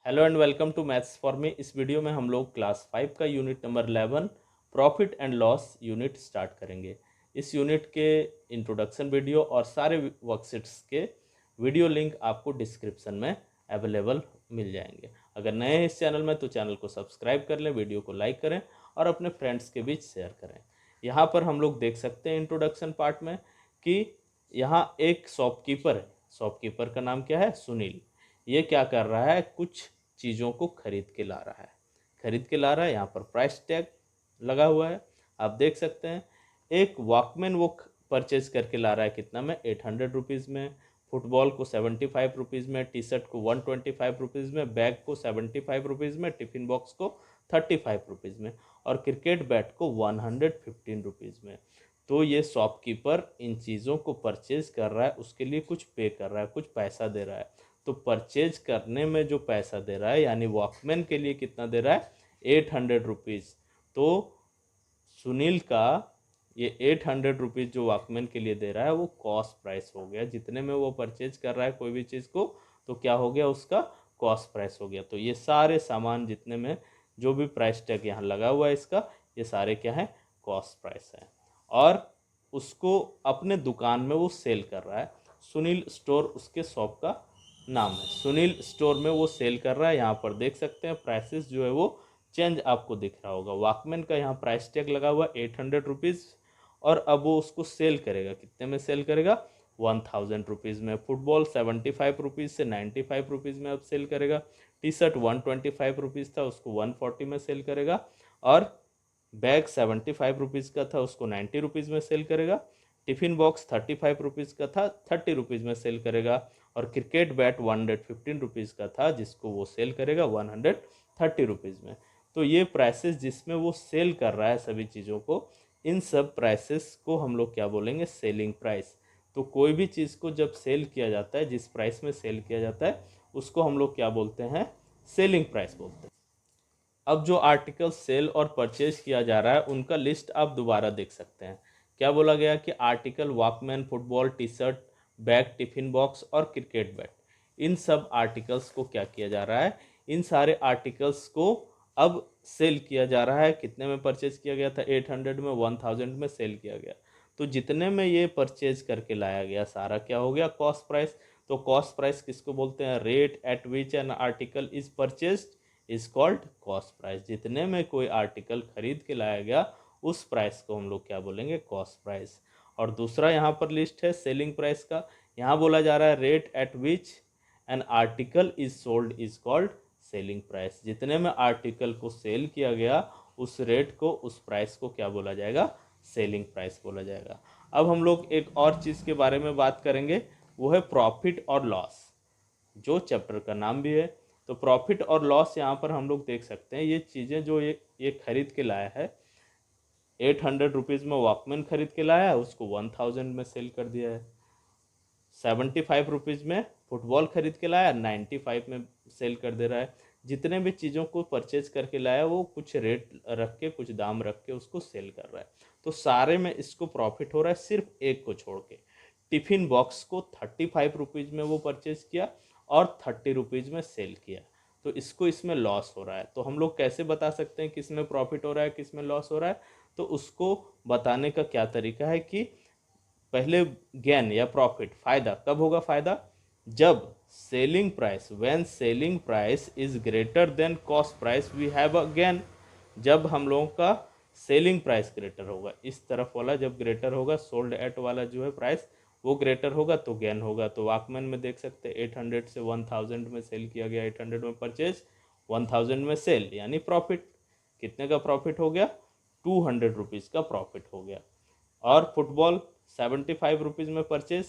Hello and welcome to maths for me. इस video में हम लोग क्लास 5 का unit number 11 profit and loss unit start करेंगे। इस यूनिट के इंट्रोडक्शन वीडियो और सारे वर्कशीट्स के वीडियो लिंक आपको डिस्क्रिप्शन में अवेलेबल मिल जाएंगे। अगर नए हैं इस चैनल में तो चैनल को सब्सक्राइब कर लें, वीडियो को लाइक करें और अपने फ्रेंड्स के बीच शेयर करें। यहाँ पर हम लोग देख सकते हैं इंट्रोडक्शन पार्ट में कि यहाँ एक शॉपकीपर है। शॉपकीपर का नाम क्या है? सुनील। ये क्या कर रहा है? कुछ चीज़ों को खरीद के ला रहा है। खरीद के ला रहा है, यहाँ पर प्राइस टैग लगा हुआ है, आप देख सकते हैं। एक वॉकमैन वो परचेज करके ला रहा है, कितना में? 800 रुपीज़ में। फुटबॉल को 75 रुपीज़ में, टी शर्ट को 125 रुपीज़ में, बैग को 75 रुपीज़ में, टिफ़िन बॉक्स को 35 रुपीज़ में और क्रिकेट बैट को 115 रुपीज़ में। तो ये शॉपकीपर इन चीज़ों को परचेज कर रहा है, उसके लिए कुछ पे कर रहा है, कुछ पैसा दे रहा है। तो परचेज करने में जो पैसा दे रहा है, यानी वॉकमैन के लिए कितना दे रहा है? 800 रुपीज़। तो सुनील का ये 800 रुपीज़ जो वॉकमैन के लिए दे रहा है वो कॉस्ट प्राइस हो गया। जितने में वो परचेज कर रहा है कोई भी चीज़ को, तो क्या हो गया? उसका कॉस्ट प्राइस हो गया। तो ये सारे सामान जितने में जो भी प्राइस टैग यहाँ लगा हुआ है इसका, ये सारे क्या है? कॉस्ट प्राइस है। और उसको अपने दुकान में वो सेल कर रहा है। सुनील स्टोर उसके शॉप का नाम है। सुनील स्टोर में वो सेल कर रहा है। यहाँ पर देख सकते हैं प्राइसेस जो है वो चेंज आपको दिख रहा होगा। वॉकमैन का यहाँ प्राइस टैग लगा हुआ 800 रुपीज़ और अब वो उसको सेल करेगा। कितने में सेल करेगा? 1000 रुपीज़ में। फुटबॉल 75 रुपीज़ से 95 रुपीज़ में अब सेल करेगा। टी शर्ट 125 रुपीज़ था, उसको 140 में सेल करेगा। और बैग 75 रुपीज़ का था, उसको 90 रुपीज़ में सेल करेगा। टिफ़िन बॉक्स 35 रुपीज़ का था, 30 रुपीज़ में सेल करेगा। और क्रिकेट बैट 115 रुपीज़ का था, जिसको वो सेल करेगा 130 रुपीज़ में। तो ये प्राइसेस जिसमें वो सेल कर रहा है सभी चीज़ों को, इन सब प्राइसेस को हम लोग क्या बोलेंगे? Selling price. तो कोई भी चीज़ को जब सेल किया जाता है, जिस प्राइस में सेल किया जाता है उसको हम लोग क्या बोलते हैं? सेलिंग प्राइस बोलते हैं। अब जो आर्टिकल सेल और परचेज किया जा रहा है उनका लिस्ट आप दोबारा देख सकते हैं। क्या बोला गया कि article Walkman, football, T shirt, bag, tiffin box और क्रिकेट बैट, इन सब आर्टिकल्स को क्या किया जा रहा है? इन सारे आर्टिकल्स को अब सेल किया जा रहा है। कितने में परचेज किया गया था? 800 में, 1000 में सेल किया गया। तो जितने में ये परचेज करके लाया गया सारा क्या हो गया? Cost price. तो कॉस्ट प्राइस किसको बोलते हैं? Rate at which an article is purchased is called cost price. जितने में कोई आर्टिकल खरीद के लाया गया उस प्राइस को हम लोग क्या बोलेंगे? Cost price. और दूसरा यहाँ पर लिस्ट है सेलिंग प्राइस का। यहाँ बोला जा रहा है rate at which an article is sold is called selling price. जितने में आर्टिकल को सेल किया गया उस रेट को, उस प्राइस को क्या बोला जाएगा? सेलिंग प्राइस बोला जाएगा। अब हम लोग एक और चीज़ के बारे में बात करेंगे, वो है प्रॉफिट और लॉस, जो चैप्टर का नाम भी है। तो प्रॉफिट और लॉस यहाँ पर हम लोग देख सकते हैं। ये चीज़ें जो ये खरीद के लाया है, 800 रुपीज़ में वॉकमैन खरीद के लाया है, उसको 1000 में सेल कर दिया है। 75 रुपीज़ में फुटबॉल खरीद के लाया, 95 में सेल कर दे रहा है। जितने भी चीज़ों को परचेज करके लाया वो कुछ रेट रख के, कुछ दाम रख के उसको सेल कर रहा है। तो सारे में इसको प्रॉफिट हो रहा है, सिर्फ एक को छोड़ के। टिफ़िन बॉक्स को 35 रुपीज़ में वो परचेज किया और 30 रुपीज़ में सेल किया, तो इसको इसमें लॉस हो रहा है। तो हम लोग कैसे बता सकते हैं किस में प्रॉफिट हो रहा है, किस में लॉस हो रहा है? तो उसको बताने का क्या तरीका है कि पहले गेन या प्रॉफिट, फायदा कब होगा? फायदा जब selling price, when selling price is greater than cost price we have a gain. जब हम लोगों का सेलिंग प्राइस ग्रेटर होगा, इस तरफ वाला जब ग्रेटर होगा, सोल्ड एट वाला जो है प्राइस वो ग्रेटर होगा तो गेन होगा। तो वॉकमैन में देख सकते हैं 800 से 1000 में सेल किया गया, 800 में परचेज, 1000 में सेल, यानी प्रॉफिट। कितने का प्रॉफिट हो गया? 200 रुपीज़ का प्रॉफिट हो गया। और फुटबॉल 75 रुपीज़ में परचेज,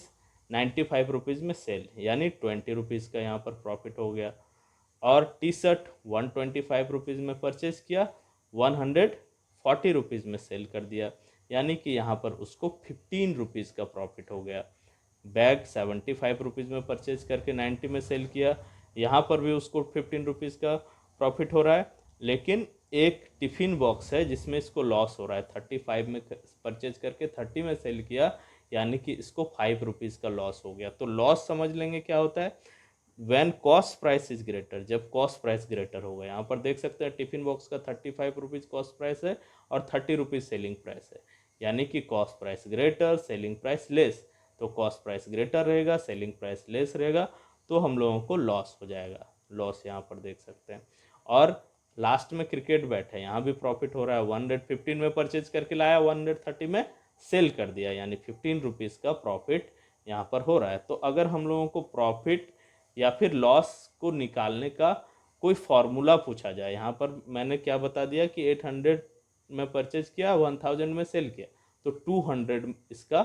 95 रुपीज़ में सेल, यानी 20 रुपीज़ का यहाँ पर प्रॉफिट हो गया। और टी शर्ट 125 रुपीज़ में परचेज किया, 140 रुपीज़ में सेल कर दिया, यानी कि यहाँ पर उसको 15 रुपीज़ का प्रॉफिट हो गया। बैग 75 रुपीज़ में परचेज करके 90 में सेल किया, यहाँ पर भी उसको 15 रुपीज़ का प्रॉफिट हो रहा है। लेकिन एक टिफ़िन बॉक्स है जिसमें इसको लॉस हो रहा है, 35 में परचेज करके 30 में सेल किया, यानी कि इसको 5 रुपीज़ का लॉस हो गया। तो लॉस समझ लेंगे क्या होता है? When cost price is greater, जब कॉस्ट प्राइस ग्रेटर होगा। यहाँ पर देख सकते हैं टिफिन बॉक्स का 35 रुपीज़ कॉस्ट प्राइस है और 30 रुपीज़ सेलिंग प्राइस है, यानी कि cost price greater selling price less. तो कॉस्ट प्राइस ग्रेटर रहेगा, सेलिंग प्राइस लेस रहेगा, तो हम लोगों को लॉस हो जाएगा, लॉस यहाँ पर देख सकते हैं। और लास्ट में क्रिकेट बैट है, यहाँ भी प्रॉफिट हो रहा है। 115 में परचेज करके लाया, 130 में सेल कर दिया, यानी 15 रुपीज़ का प्रॉफिट यहाँ पर हो रहा है। तो अगर हम लोगों को प्रॉफिट या फिर लॉस को निकालने का कोई फार्मूला पूछा जाए, यहाँ पर मैंने क्या बता दिया कि 800 में परचेज किया, 1000 में सेल किया, तो 200 इसका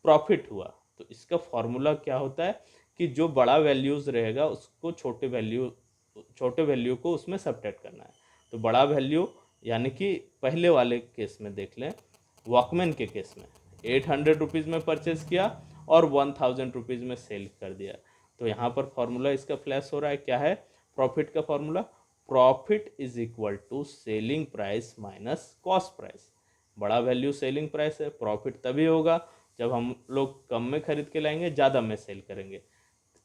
प्रॉफिट हुआ। तो इसका फार्मूला क्या होता है कि जो बड़ा वैल्यूज़ रहेगा उसको छोटे वैल्यू को उसमें सब्ट्रैक्ट करना है। तो बड़ा वैल्यू यानी कि पहले वाले केस में देख लें, वॉकमैन के केस में 800 रुपीज़ में परचेज किया और 1000 रुपीज़ में सेल कर दिया। तो यहाँ पर फॉर्मूला इसका फ्लैश हो रहा है, क्या है प्रॉफिट का formula? Profit is equal to selling price minus cost price. बड़ा वैल्यू सेलिंग प्राइस है, प्रॉफिट तभी होगा जब हम लोग कम में खरीद के लाएंगे, ज़्यादा में सेल करेंगे।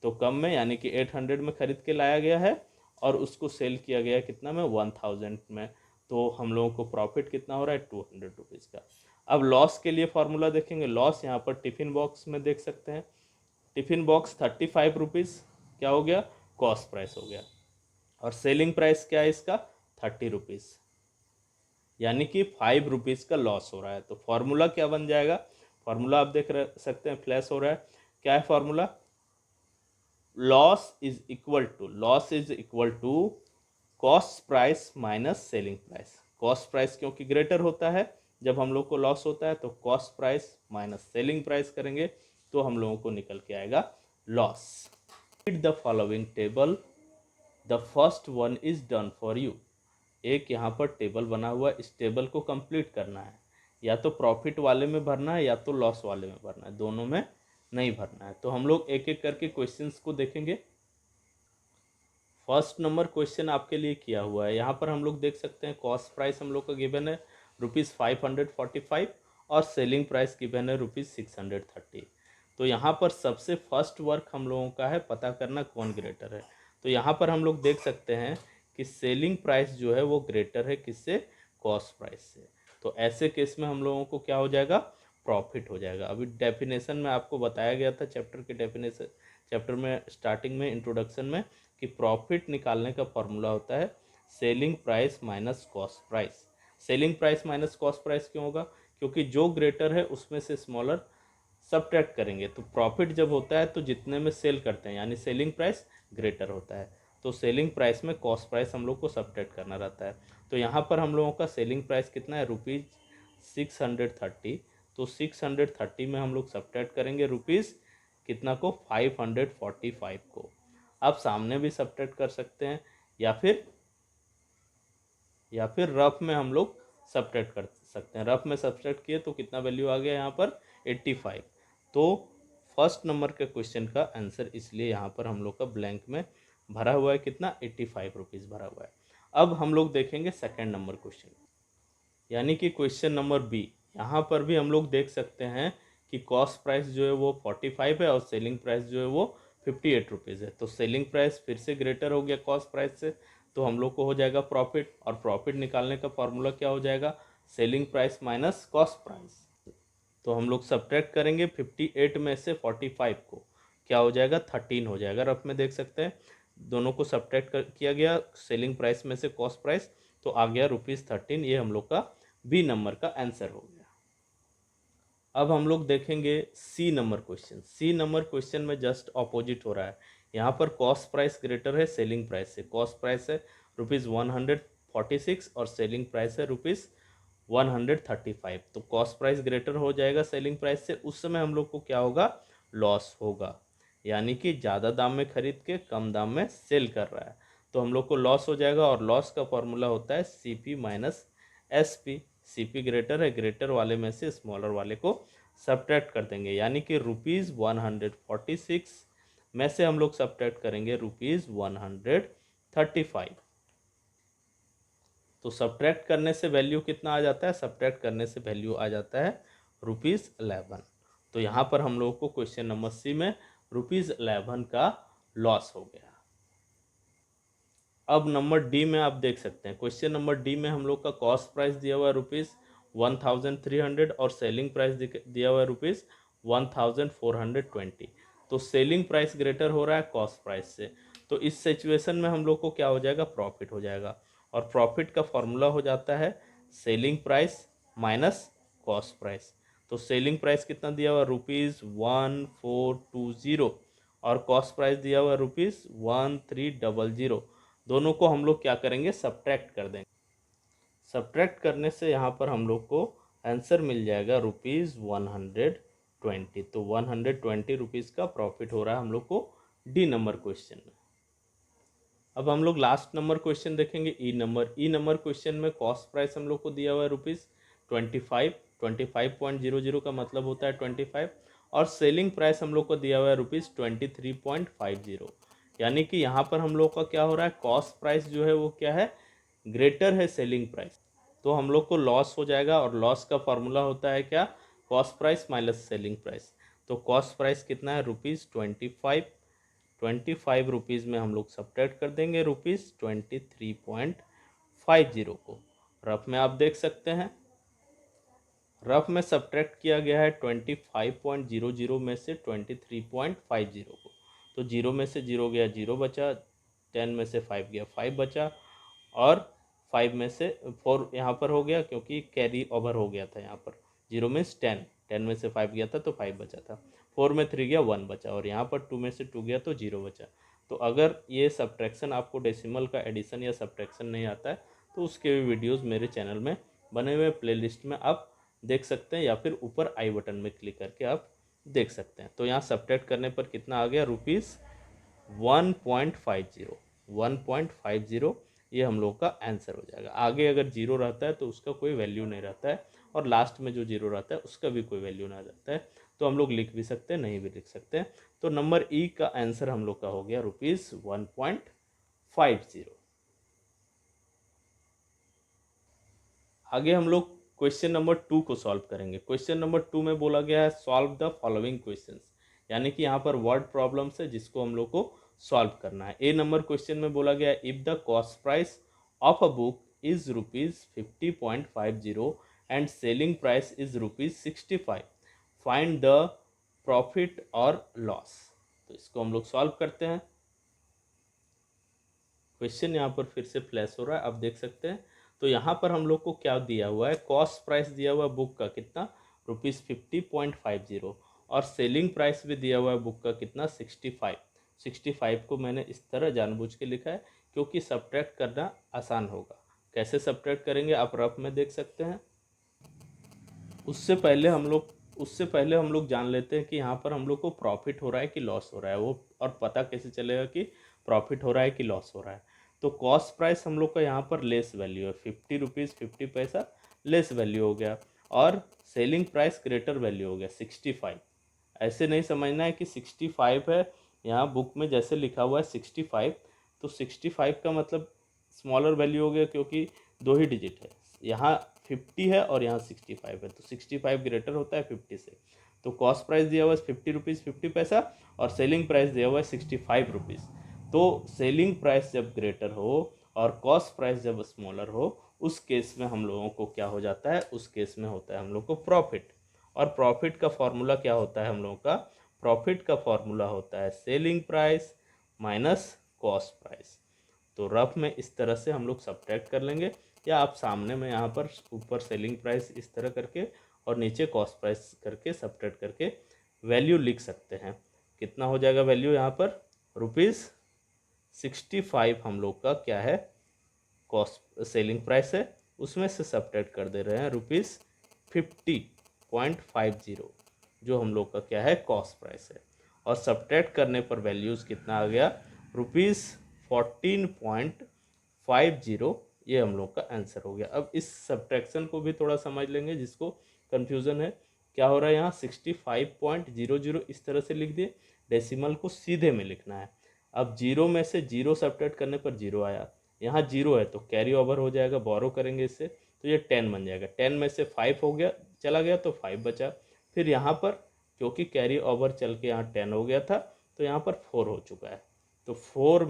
तो कम में यानी कि 800 में खरीद के लाया गया है और उसको सेल किया गया कितना में? 1000 में। तो हम लोगों को प्रॉफिट कितना हो रहा है? 200 रुपीज़ का। अब लॉस के लिए फॉर्मूला देखेंगे। लॉस यहाँ पर टिफ़िन बॉक्स में देख सकते हैं, टिफ़िन बॉक्स 35 रुपीज़ क्या हो गया? कॉस्ट प्राइस हो गया। और सेलिंग प्राइस क्या है इसका? 30 रुपीज़, यानी कि 5 रुपीज़ का लॉस हो रहा है। तो फॉर्मूला क्या बन जाएगा? फॉर्मूला आप देख सकते हैं फ्लैश हो रहा है, क्या है formula? Loss is equal to cost price minus selling price. Cost price क्योंकि ग्रेटर होता है जब हम लोग को लॉस होता है, तो cost price minus selling price करेंगे तो हम लोगों को निकल के आएगा loss. Read the following table, the first one is done for you. एक यहाँ पर टेबल बना हुआ है, इस टेबल को कंप्लीट करना है। या तो प्रॉफिट वाले में भरना है या तो लॉस वाले में भरना है, दोनों में नहीं भरना है। तो हम लोग एक एक करके क्वेश्चंस को देखेंगे। फर्स्ट नंबर क्वेश्चन आपके लिए किया हुआ है, यहाँ पर हम लोग देख सकते हैं कॉस्ट प्राइस हम लोग का गिवन है ₹545 और सेलिंग प्राइस गिवन है ₹630। तो यहाँ पर सबसे फर्स्ट वर्क हम लोगों का है पता करना कौन ग्रेटर है। तो यहाँ पर हम लोग देख सकते हैं कि सेलिंग प्राइस जो है वो ग्रेटर है किससे? कॉस्ट प्राइस से। तो ऐसे केस में हम लोगों को क्या हो जाएगा? प्रॉफिट हो जाएगा। अभी डेफिनेशन में आपको बताया गया था, चैप्टर के डेफिनेशन, चैप्टर में स्टार्टिंग में इंट्रोडक्शन में, कि प्रॉफिट निकालने का फॉर्मूला होता है selling price minus cost price. Selling price minus cost price क्यों होगा? क्योंकि जो ग्रेटर है उसमें से स्मॉलर सब्ट्रैक्ट करेंगे। तो प्रॉफिट जब होता है तो जितने में सेल करते हैं यानी सेलिंग प्राइस ग्रेटर होता है, तो सेलिंग प्राइस में कॉस्ट प्राइस हम लोग को सब्ट्रैक्ट करना रहता है। तो यहाँ पर हम लोगों का सेलिंग प्राइस कितना है? ₹630। तो 630 में हम लोग सब्ट्रैक्ट करेंगे रुपीज़ कितना को? 545 को। आप सामने भी सब्ट्रैक्ट कर सकते हैं या फिर रफ में हम लोग सब्ट्रैक्ट कर सकते हैं। रफ में सब्ट्रैक्ट किए तो कितना वैल्यू आ गया यहाँ पर? 85। तो फर्स्ट नंबर के क्वेश्चन का आंसर इसलिए यहाँ पर हम लोग का ब्लैंक में भरा हुआ है, कितना? 85 रुपीज़ भरा हुआ है। अब हम लोग देखेंगे सेकेंड नंबर क्वेश्चन, यानी कि क्वेश्चन नंबर बी। यहाँ पर भी हम लोग देख सकते हैं कि कॉस्ट प्राइस जो है वो 45 है और सेलिंग प्राइस जो है वो 58 रुपीज़ है। तो सेलिंग प्राइस फिर से ग्रेटर हो गया कॉस्ट प्राइस से, तो हम लोग को हो जाएगा प्रॉफिट। और प्रॉफिट निकालने का फॉर्मूला क्या हो जाएगा? Selling price minus cost price. तो हम लोग सब्ट्रैक्ट करेंगे 58 में से 45 को, क्या हो जाएगा? 13 हो जाएगा। रफ में देख सकते हैं दोनों को सब्ट्रैक्ट किया गया, सेलिंग प्राइस में से कॉस्ट प्राइस, तो आ गया ₹13। ये हम लोग का बी नंबर का आंसर हो गया। अब हम लोग देखेंगे C number question. C number question में जस्ट ऑपोजिट हो रहा है। यहाँ पर कॉस्ट प्राइस ग्रेटर है सेलिंग प्राइस से। कॉस्ट प्राइस है ₹146 और सेलिंग प्राइस है ₹135। तो कॉस्ट प्राइस ग्रेटर हो जाएगा सेलिंग प्राइस से, उस समय हम लोग को क्या होगा? लॉस होगा, यानी कि ज़्यादा दाम में खरीद के कम दाम में सेल कर रहा है, तो हम लोग को लॉस हो जाएगा। और लॉस का फॉर्मूला होता है CP minus SP। CP greater है, ग्रेटर वाले में से स्मॉलर वाले को सब्ट्रैक्ट कर देंगे, यानी कि ₹146 में से हम लोग सब्ट्रैक्ट करेंगे ₹135। तो सब्ट्रैक्ट करने से वैल्यू कितना आ जाता है? सब्ट्रैक्ट करने से वैल्यू आ जाता है ₹11। तो यहाँ पर हम लोग को क्वेश्चन नंबर सी में ₹11 का लॉस हो गया। अब नंबर डी में आप देख सकते हैं, क्वेश्चन नंबर डी में हम लोग का कॉस्ट प्राइस दिया हुआ है ₹1300 और सेलिंग प्राइस दिया हुआ है ₹1420। तो सेलिंग प्राइस ग्रेटर हो रहा है कॉस्ट प्राइस से, तो इस सिचुएशन में हम लोग को क्या हो जाएगा, प्रॉफिट हो जाएगा। और प्रॉफिट का फॉर्मूला हो जाता है selling price minus cost price. तो सेलिंग प्राइस कितना दिया हुआ, ₹1420 और कॉस्ट प्राइस दिया हुआ ₹1300। दोनों को हम लोग क्या करेंगे, सब्ट्रैक्ट कर देंगे। सब्ट्रैक्ट करने से यहाँ पर हम लोग को आंसर मिल जाएगा ₹120। तो ₹120 का प्रॉफिट हो रहा है हम लोग को डी नंबर क्वेश्चन में। अब हम लोग लास्ट नंबर क्वेश्चन देखेंगे, ई नंबर क्वेश्चन में कॉस्ट प्राइस हम लोग को दिया हुआ है ₹25। 25.00 का मतलब होता है 25 और सेलिंग प्राइस हम लोग को दिया हुआ है ₹23.50। यानी कि यहाँ पर हम लोग का क्या हो रहा है, कॉस्ट प्राइस जो है वो क्या है, ग्रेटर है सेलिंग प्राइस। तो हम लोग को लॉस हो जाएगा और लॉस का फॉर्मूला होता है क्या, cost price minus selling price. तो कॉस्ट प्राइस कितना है, ₹25। ₹25 में हम लोग सब्ट्रैक्ट कर देंगे ₹23.50 को। रफ में आप देख सकते हैं, रफ में सब्ट्रैक्ट किया गया है 25.00 में से 23.50 को। तो जीरो में से जीरो गया, जीरो बचा, 10 में से 5 गया, 5 बचा, और 5 में से 4 यहाँ पर हो गया क्योंकि कैरी ओवर हो गया था। यहाँ पर जीरो में 10, 10 में से 5 गया था तो 5 बचा था, 4 में 3 गया, 1 बचा, और यहाँ पर 2 में से 2 गया तो 0 बचा। तो अगर ये सब्ट्रैक्शन आपको डेसिमल का एडिशन या सब्ट्रैक्शन नहीं आता है तो उसके भी वीडियोज़ मेरे चैनल में बने हुए प्लेलिस्ट में आप देख सकते हैं, या फिर ऊपर आई बटन में क्लिक करके आप देख सकते हैं। तो यहाँ सब्ट्रैक्ट करने पर कितना आ गया, ₹1.50। ये हम लोग का आंसर हो जाएगा। आगे अगर जीरो रहता है तो उसका कोई वैल्यू नहीं रहता है, और लास्ट में जो जीरो रहता है उसका भी कोई वैल्यू नहीं रहता है। तो हम लोग लिख भी सकते हैं, नहीं भी लिख सकते हैं। तो नंबर ई का आंसर हम लोग का हो गया ₹1.50। आगे हम लोग क्वेश्चन नंबर 2 को सॉल्व करेंगे। क्वेश्चन नंबर 2 में बोला गया है सॉल्व द फॉलोइंग क्वेश्चंस, यानी कि यहाँ पर वर्ड प्रॉब्लम्स है जिसको हम लोग को सॉल्व करना है। ए नंबर क्वेश्चन में बोला गया है if the cost price of a book is ₹50.50 and selling price is ₹65, find the profit और लॉस। तो इसको हम लोग सॉल्व करते हैं। क्वेश्चन यहाँ पर फिर से फ्लैश हो रहा है, आप देख सकते हैं। तो यहाँ पर हम लोग को क्या दिया हुआ है, कॉस्ट प्राइस दिया हुआ है बुक का कितना, ₹50.50, और सेलिंग प्राइस भी दिया हुआ है बुक का कितना, 65 को मैंने इस तरह जानबूझ के लिखा है क्योंकि सब्ट्रैक्ट करना आसान होगा। कैसे सब्ट्रैक्ट करेंगे आप रफ में देख सकते हैं। उससे पहले हम लोग जान लेते हैं कि यहाँ पर हम लोग को प्रॉफिट हो रहा है कि लॉस हो रहा है, वो और पता कैसे चलेगा कि प्रॉफिट हो रहा है कि लॉस हो रहा है। तो कॉस्ट प्राइस हम लोग का यहाँ पर लेस वैल्यू है, ₹50 लेस वैल्यू हो गया, और सेलिंग प्राइस ग्रेटर वैल्यू हो गया 65। ऐसे नहीं समझना है कि 65 है, यहाँ बुक में जैसे लिखा हुआ है 65, तो 65 का मतलब स्मॉलर वैल्यू हो गया क्योंकि 2 ही डिजिट है। यहाँ 50 है और यहाँ 65 है, तो 65 ग्रेटर होता है 50 से। तो कॉस्ट प्राइस दिया हुआ है ₹50 और सेलिंग प्राइस दिया हुआ है ₹65। तो सेलिंग प्राइस जब ग्रेटर हो और कॉस्ट प्राइस जब स्मॉलर हो, उस केस में हम लोगों को क्या हो जाता है, उस केस में होता है हम लोग को प्रॉफिट। और प्रॉफिट का फॉर्मूला क्या होता है हम लोगों का, प्रॉफिट का फॉर्मूला होता है selling price minus cost price. तो रफ में इस तरह से हम लोग सब्ट्रैक्ट कर लेंगे, या आप सामने में यहाँ पर ऊपर सेलिंग प्राइस इस तरह करके और नीचे कॉस्ट प्राइस करके सब्ट्रैक्ट करके वैल्यू लिख सकते हैं। कितना हो जाएगा वैल्यू यहाँ पर, ₹65 हम लोग का क्या है, कॉस्ट सेलिंग प्राइस है, उसमें से सब्ट्रैक्ट कर दे रहे हैं ₹50.50 जो हम लोग का क्या है, कॉस्ट प्राइस है। और सब्ट्रैक्ट करने पर वैल्यूज़ कितना आ गया, ₹14.50। ये हम लोग का आंसर हो गया। अब इस सब्ट्रैक्शन को भी थोड़ा समझ लेंगे जिसको कन्फ्यूज़न है। क्या हो रहा है यहाँ, 65.00 इस तरह से लिख दिए, डेसिमल को सीधे में लिखना है। अब जीरो में से जीरो सब्ट्रैक्ट करने पर जीरो आया, यहाँ जीरो है तो कैरी ओवर हो जाएगा, बोरो करेंगे इससे तो ये 10 बन जाएगा। 10 में से 5 हो गया, चला गया तो 5 बचा। फिर यहाँ पर क्योंकि कैरी ओवर चल के यहाँ 10 हो गया था तो यहाँ पर 4 हो चुका है, तो 4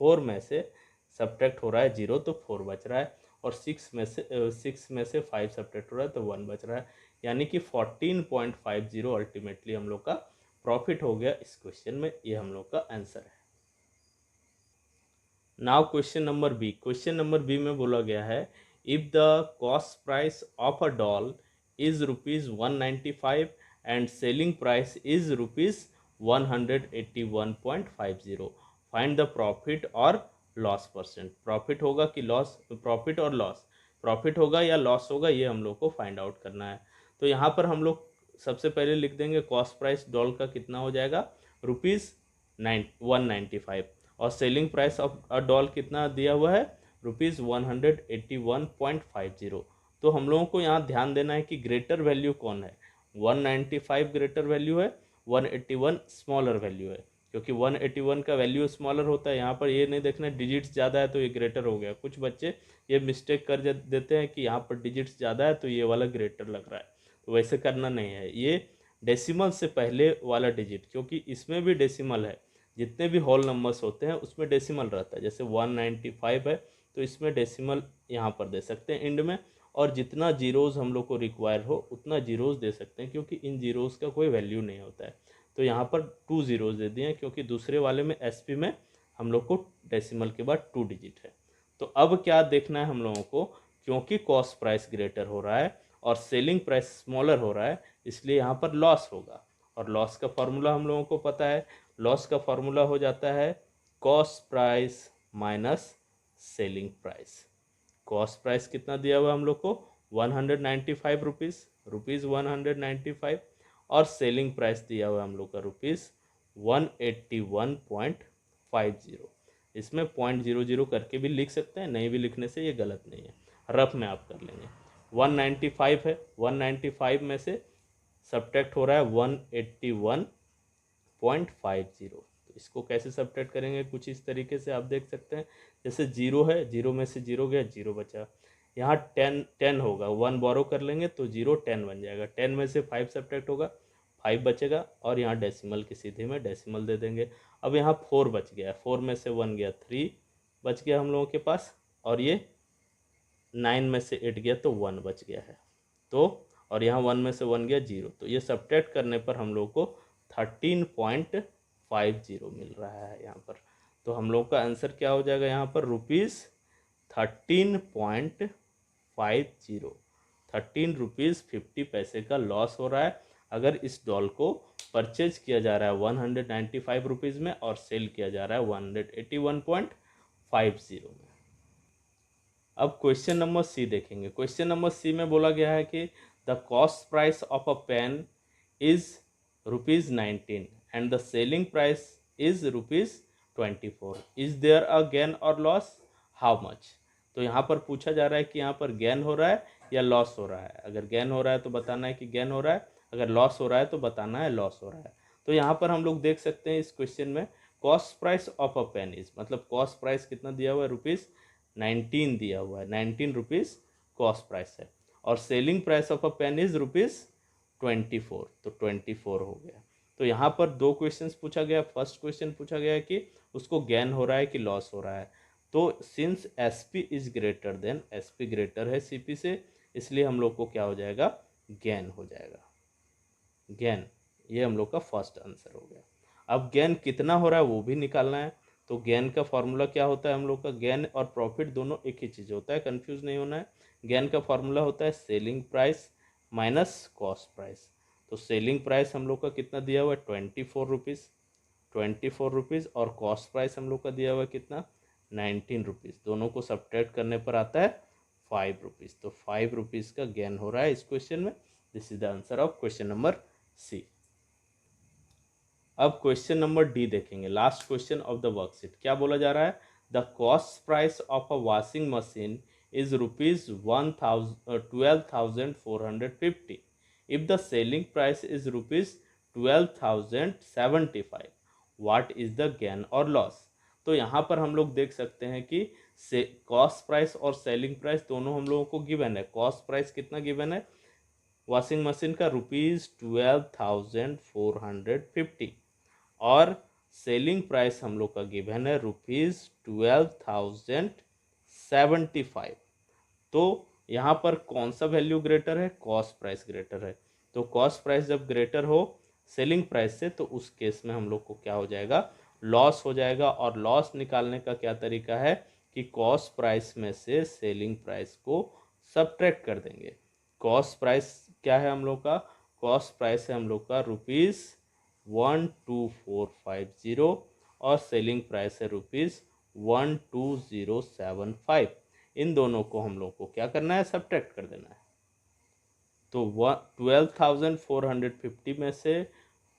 4 में से सब्ट्रैक्ट हो रहा है 0 तो 4 बच रहा है, और 6 में से 5 सब्ट्रैक्ट हो रहा है तो 1 बच रहा है, यानी कि 14.50 अल्टीमेटली हम लोग का प्रॉफिट हो गया इस क्वेश्चन में। ये हम लोग का आंसर है। Now question number B. Question number B में बोला गया है if the cost price of a doll is ₹195 and selling price is ₹181.50, find the profit और लॉस परसेंट। प्रॉफिट होगा कि लॉस, प्रॉफिट और लॉस, प्रॉफिट होगा या लॉस होगा, ये हम लोग को फाइंड आउट करना है। तो यहाँ पर हम लोग सबसे पहले लिख देंगे कॉस्ट प्राइस डॉल का कितना हो जाएगा, ₹195, और selling price of a doll कितना दिया हुआ है, ₹181.50। तो हम लोगों को यहाँ ध्यान देना है कि ग्रेटर वैल्यू कौन है, 195 ग्रेटर वैल्यू है, 181 स्मॉलर वैल्यू है, क्योंकि 181 का वैल्यू स्मॉलर होता है। यहाँ पर ये नहीं देखना डिजिट्स ज़्यादा है तो ये ग्रेटर हो गया। कुछ बच्चे ये मिस्टेक कर देते हैं कि यहाँ पर डिजिट्स ज़्यादा है तो ये वाला ग्रेटर लग रहा है, तो वैसे करना नहीं है। ये डेसिमल से पहले वाला डिजिट, क्योंकि इसमें भी डेसिमल है, जितने भी होल नंबर्स होते हैं उसमें डेसिमल रहता है। जैसे 195 है तो इसमें डेसिमल यहाँ पर दे सकते हैं एंड में, और जितना जीरोज़ हम लोग को रिक्वायर हो उतना जीरोज़ दे सकते हैं, क्योंकि इन जीरोज़ का कोई वैल्यू नहीं होता है। तो यहाँ पर 2 जीरोज़ दे दिए हैं, क्योंकि दूसरे वाले में एसपी में हम लोग को डेसिमल के बाद 2 डिजिट है। तो अब क्या देखना है हम लोगों को, क्योंकि कॉस्ट प्राइस ग्रेटर हो रहा है और सेलिंग प्राइस स्मॉलर हो रहा है, इसलिए यहाँ पर लॉस होगा। और लॉस का फॉर्मूला हम लोगों को पता है, लॉस का फॉर्मूला हो जाता है cost price minus selling price. Cost price कितना दिया हुआ हम लोग को, 195 रुपीज़ 195, और सेलिंग प्राइस दिया हुआ हम लोग का ₹181.50। इसमें 0.00 करके भी लिख सकते हैं, नहीं भी लिखने से ये गलत नहीं है, रफ में आप कर लेंगे। 195 है, 195 में से सब्ट्रैक्ट हो रहा है 181.50। तो इसको कैसे सब्ट्रैक्ट करेंगे, कुछ इस तरीके से आप देख सकते हैं। जैसे 0 है, 0 में से 0 गया, 0 बचा। यहाँ 10 होगा, 1 बोरो कर लेंगे तो 0 10 बन जाएगा। 10 में से 5 सब्ट्रैक्ट होगा, 5 बचेगा, और यहाँ डेसिमल की सीधे में डेसिमल दे देंगे। अब यहाँ 4 बच गया, 4 में से 1 गया, 3 बच गया हम लोगों के पास, और ये 9 में से 8 गया तो 1 बच गया है। तो और यहाँ 1 में से 1 गया, 0, तो ये सब्ट्रैक्ट करने पर हम लोग को 13.50 मिल रहा है यहाँ पर। तो हम लोग का आंसर क्या हो जाएगा यहाँ पर, ₹13.50, 13 रुपीज़ 50 पैसे का लॉस हो रहा है अगर इस डॉल को परचेज किया जा रहा है 195 रुपीज़ में और सेल किया जा रहा है 181.50 में। अब क्वेश्चन नंबर सी देखेंगे। क्वेश्चन नंबर सी में बोला गया है कि the cost price of a pen is ₹19 and the selling price is ₹24। Is there a gain और लॉस, हाउ मच। तो यहाँ पर पूछा जा रहा है कि यहाँ पर गेन हो रहा है या लॉस हो रहा है। अगर गेन हो रहा है तो बताना है कि गेन हो रहा है, अगर लॉस हो रहा है तो बताना है लॉस हो रहा है। तो यहाँ पर हम लोग देख सकते हैं इस क्वेश्चन में cost price of a pen is, मतलब कॉस्ट प्राइस कितना दिया हुआ है, ₹19 दिया हुआ है, 19 रुपीज़ कॉस्ट प्राइस है, और selling price of a pen is ₹24, तो 24 हो गया। तो यहाँ पर दो क्वेश्चंस पूछा गया। फर्स्ट क्वेश्चन पूछा गया है कि उसको गेन हो रहा है कि लॉस हो रहा है। तो since S P is greater then, S P greater है सी पी से, इसलिए हम लोग को क्या हो जाएगा, गेन हो जाएगा, गेन। ये हम लोग का फर्स्ट आंसर हो गया। अब गेन कितना हो रहा है वो भी निकालना है। तो गेन का फॉर्मूला क्या होता है हम लोग का, गेन और प्रॉफिट दोनों एक ही चीज़ होता है, कंफ्यूज नहीं होना है। गेन का फॉर्मूला होता है selling price minus cost price. तो सेलिंग प्राइस हम लोग का कितना दिया हुआ है, ₹24, ₹24, और कॉस्ट प्राइस हम लोग का दिया हुआ है कितना, ₹19। दोनों को सब्ट्रैक्ट करने पर आता है ₹5। तो ₹5 का गेन हो रहा है इस क्वेश्चन में। This is the answer of question number C. अब क्वेश्चन नंबर डी देखेंगे, last question of the worksheet. क्या बोला जा रहा है, the cost price of a washing machine is ₹12,450 if the selling price is ₹12,075, what is the gain और loss. तो यहाँ पर हम लोग देख सकते हैं कि से कॉस्ट प्राइस और सेलिंग प्राइस दोनों हम लोगों को गिवन है। कॉस्ट प्राइस कितना गिवन है वॉशिंग मशीन का, ₹12,450, और सेलिंग प्राइस हम लोग का गिवन है ₹12,075। तो यहाँ पर कौन सा वैल्यू ग्रेटर है, कॉस्ट प्राइस ग्रेटर है। तो कॉस्ट प्राइस जब ग्रेटर हो सेलिंग प्राइस से तो उस केस में हम लोग को क्या हो जाएगा, लॉस हो जाएगा। और लॉस निकालने का क्या तरीका है कि कॉस्ट प्राइस में से सेलिंग प्राइस को सब्ट्रैक्ट कर देंगे। कॉस्ट प्राइस क्या है हम लोग का, कॉस्ट प्राइस है हम लोग का ₹12450 और सेलिंग प्राइस है ₹12075। इन दोनों को हम लोग को क्या करना है, सब्ट्रैक्ट कर देना है। तो 12,450 में से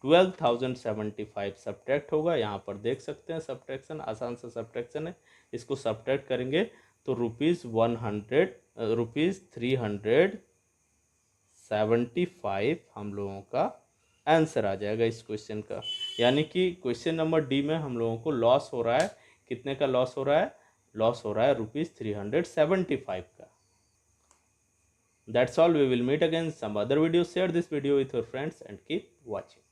12,075 सब्ट्रैक्ट होगा। यहाँ पर देख सकते हैं सब्ट्रैक्शन, आसान सा सब्ट्रैक्शन है। इसको सब्ट्रैक्ट करेंगे तो ₹375 हम लोगों का आंसर आ जाएगा इस क्वेश्चन का। यानी कि क्वेश्चन नंबर डी में हम लोगों को लॉस हो रहा है, कितने का लॉस हो रहा है, लॉस हो रहा है ₹375 का। That's all. We will meet again some other video. Share this video with your friends and keep watching.